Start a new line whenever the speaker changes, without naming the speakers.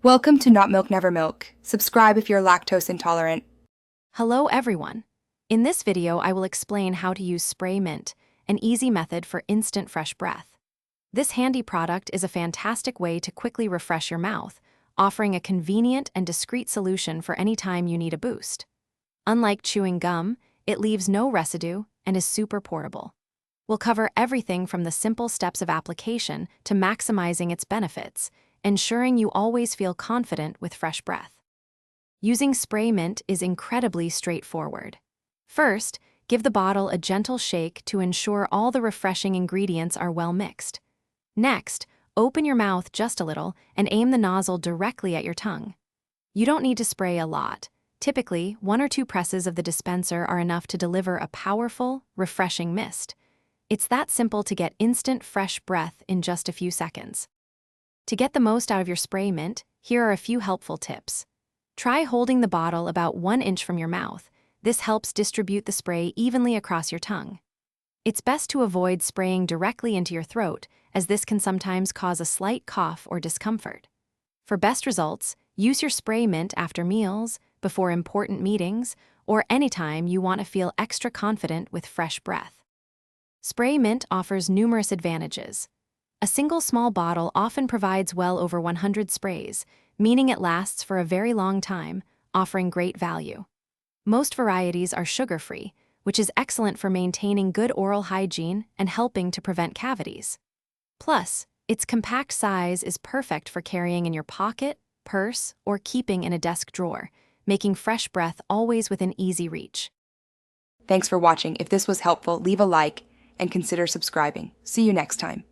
Welcome to Not Milk Never Milk. Subscribe if you're lactose intolerant.
Hello everyone! In this video I will explain how to use Spray Mint, an easy method for instant fresh breath. This handy product is a fantastic way to quickly refresh your mouth, offering a convenient and discreet solution for any time you need a boost. Unlike chewing gum, it leaves no residue and is super portable. We'll cover everything from the simple steps of application to maximizing its benefits, ensuring you always feel confident with fresh breath. Using Spray Mint is incredibly straightforward. First, give the bottle a gentle shake to ensure all the refreshing ingredients are well mixed. Next, open your mouth just a little and aim the nozzle directly at your tongue. You don't need to spray a lot. Typically, 1 or 2 presses of the dispenser are enough to deliver a powerful, refreshing mist. It's that simple to get instant fresh breath in just a few seconds. To get the most out of your Spray Mint, here are a few helpful tips. Try holding the bottle about 1 inch from your mouth. This helps distribute the spray evenly across your tongue. It's best to avoid spraying directly into your throat, as this can sometimes cause a slight cough or discomfort. For best results, use your Spray Mint after meals, before important meetings, or anytime you want to feel extra confident with fresh breath. Spray Mint offers numerous advantages. A single small bottle often provides well over 100 sprays, meaning it lasts for a very long time, offering great value. Most varieties are sugar-free, which is excellent for maintaining good oral hygiene and helping to prevent cavities. Plus, its compact size is perfect for carrying in your pocket, purse, or keeping in a desk drawer, making fresh breath always within easy reach.
Thanks for watching. If this was helpful, leave a like and consider subscribing. See you next time.